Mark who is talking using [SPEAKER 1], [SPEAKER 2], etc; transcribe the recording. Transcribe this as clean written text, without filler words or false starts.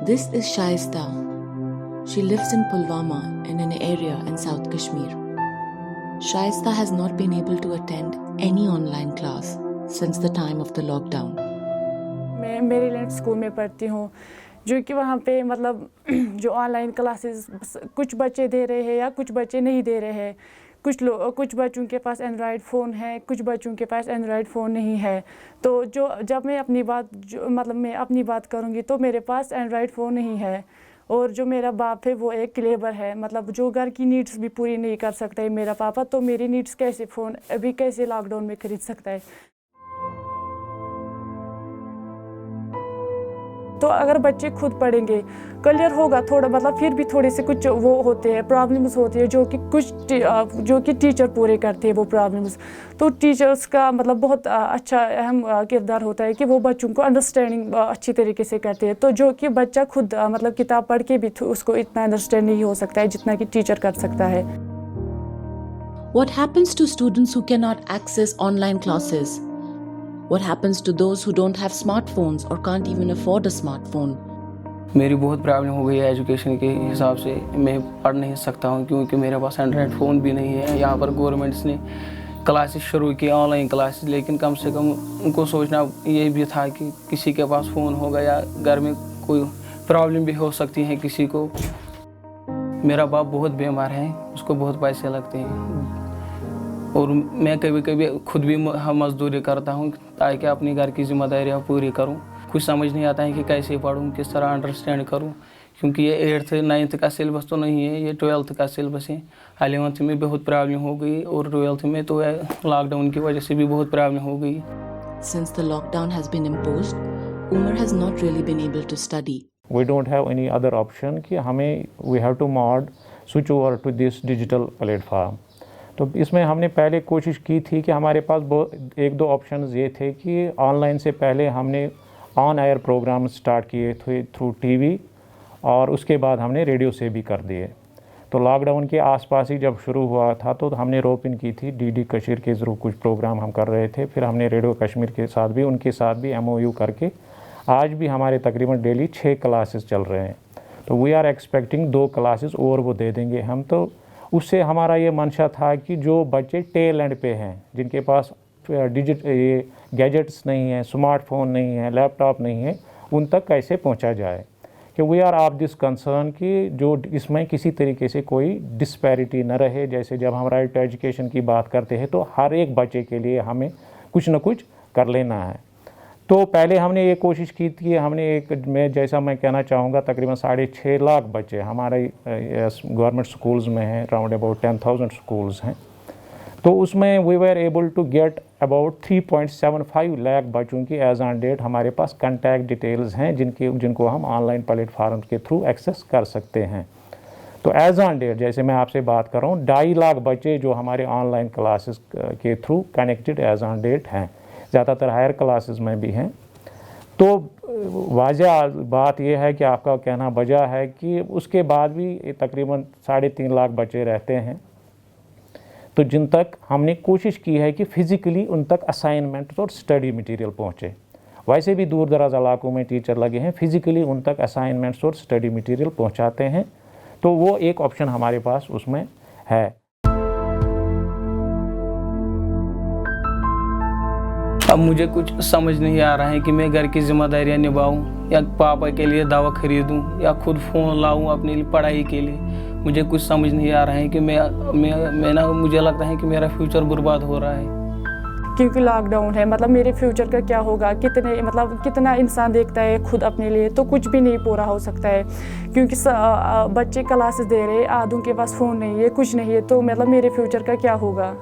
[SPEAKER 1] This is Shaista. She lives in Pulwama in an area in South Kashmir. Shaista has not been able to attend any online class since the time of the lockdown.
[SPEAKER 2] मैं Maryland school में पढ़ती हूँ, जो कि वहाँ पे मतलब जो ऑनलाइन क्लासेस कुछ बच्चे दे रहे हैं या कुछ बच्चे नहीं दे रहे हैं। कुछ बच्चों के पास एंड्रॉयड फ़ोन है, कुछ बच्चों के पास एंड्रॉयड फ़ोन नहीं है। तो जब मैं अपनी बात करूँगी तो मेरे पास एंड्रॉयड फ़ोन नहीं है, और जो मेरा बाप है वो एक लेबर है, मतलब जो घर की नीड्स भी पूरी नहीं कर सकता है मेरा पापा, तो मेरी नीड्स कैसे लॉकडाउन में खरीद सकता है। तो अगर बच्चे खुद पढ़ेंगे क्लियर होगा थोड़ा, मतलब फिर भी थोड़े से कुछ वो होते हैं, प्रॉब्लम्स होती है जो कि टीचर पूरे करते हैं वो प्रॉब्लम्स। तो टीचर्स का मतलब बहुत अच्छा अहम किरदार होता है कि वो बच्चों को अंडरस्टैंडिंग अच्छी तरीके से करते हैं। तो जो कि बच्चा खुद मतलब किताब पढ़ के भी उसको इतना अंडरस्टैंड नहीं हो सकता है जितना कि टीचर कर सकता है।
[SPEAKER 1] What happens to students who cannot access online classes? What happens to those who don't have smartphones or can't even afford a smartphone?
[SPEAKER 3] मेरी बहुत प्रॉब्लम हो गई है एजुकेशन के हिसाब से। मैं पढ़ नहीं सकता हूँ क्योंकि मेरे पास एंड्रॉयड फ़ोन भी नहीं है। यहाँ पर गवर्नमेंट्स ने क्लासेस शुरू की, ऑनलाइन क्लासेस, लेकिन कम से कम उनको सोचना ये भी था कि किसी के पास फ़ोन होगा या घर में कोई प्रॉब्लम भी हो सकती है किसी को। मेरा बाप बहुत बीमार है, उसको बहुत पैसे लगते हैं, और मैं कभी कभी खुद भी मजदूरी करता हूँ ताकि अपनी घर की जिम्मेदारियाँ पूरी करूँ। कुछ समझ नहीं आता है कि कैसे पढ़ूँ, किस तरह अंडरस्टैंड करूँ, क्योंकि ये 8th 9th का सिलेबस तो नहीं है, ये 12th का सिलेबस है। 11th में बहुत प्रॉब्लम हो गई और 12th में तो लॉकडाउन की वजह से भी बहुत प्रॉब्लम हो गई।
[SPEAKER 1] Since the lockdown has been imposed, Umar has not really been able to study.
[SPEAKER 4] We don't have any other option कि हमें we have to switch over to this digital platform. तो इसमें हमने पहले कोशिश की थी कि हमारे पास एक दो ऑप्शंस ये थे कि ऑनलाइन से पहले हमने ऑन एयर प्रोग्राम स्टार्ट किए थे थ्रू टीवी, और उसके बाद हमने रेडियो से भी कर दिए। तो लॉकडाउन के आसपास ही जब शुरू हुआ था तो हमने रोप इन की थी, डीडी कश्मीर के ज़रूर कुछ प्रोग्राम हम कर रहे थे। फिर हमने रेडियो कश्मीर के साथ भी उनके MOU करके आज भी हमारे तकरीबन डेली 6 क्लासेस चल रहे हैं। तो वी आर एक्सपेक्टिंग 2 क्लासेस और वो दे देंगे हम। तो उससे हमारा ये मंशा था कि जो बच्चे टेल एंड पे हैं, जिनके पास गैजेट्स नहीं है, स्मार्टफोन नहीं है, लैपटॉप नहीं है, उन तक कैसे पहुंचा जाए। कि we are of this concern कि जो इसमें किसी तरीके से कोई डिस्पैरिटी न रहे। जैसे जब हम राइट टू एजुकेशन की बात करते हैं तो हर एक बच्चे के लिए हमें कुछ न कुछ कर लेना है। तो पहले हमने ये कोशिश की थी, मैं कहना चाहूँगा तकरीबन 6.5 लाख बच्चे हमारे गवर्नमेंट स्कूल्स में हैं, राउंड अबाउट 10,000 स्कूल्स हैं। तो उसमें we were able to get about 3.75 lakh बच्चों की एज ऑन डेट हमारे पास कॉन्टैक्ट डिटेल्स हैं जिनको हम ऑनलाइन प्लेटफार्म के थ्रू एक्सेस कर सकते हैं। तो एज ऑन डेट जैसे मैं आपसे बात कर रहा हूँ, 2.5 लाख बच्चे जो हमारे ऑनलाइन क्लासेस के through connected as on date हैं, ज़्यादातर हायर क्लासेस में भी हैं। तो वाजह बात यह है कि आपका कहना बजा है कि उसके बाद भी तकरीबन 3.5 लाख बच्चे रहते हैं, तो जिन तक हमने कोशिश की है कि फ़िज़िकली उन तक असाइनमेंट और स्टडी मटेरियल पहुँचे। वैसे भी दूर दराज इलाकों में टीचर लगे हैं, फ़िज़िकली उन तक असाइनमेंट्स और स्टडी मटेरियल पहुँचाते हैं। तो वो एक ऑप्शन हमारे पास उसमें है।
[SPEAKER 3] अब मुझे कुछ समझ नहीं आ रहा है कि मैं घर की जिम्मेदारियां निभाऊं या पापा के लिए दवा खरीदूं या खुद फ़ोन लाऊं अपने लिए पढ़ाई के लिए। मुझे कुछ समझ नहीं आ रहा है कि मुझे लगता है कि मेरा फ्यूचर बर्बाद हो रहा है।
[SPEAKER 2] क्योंकि लॉकडाउन है, मतलब मेरे फ्यूचर का क्या होगा, कितना इंसान देखता है खुद अपने लिए, तो कुछ भी नहीं पूरा हो सकता है। क्योंकि बच्चे क्लासेस दे रहे हैं, आधों के पास फ़ोन नहीं है, कुछ नहीं है, तो मतलब मेरे फ्यूचर का क्या होगा।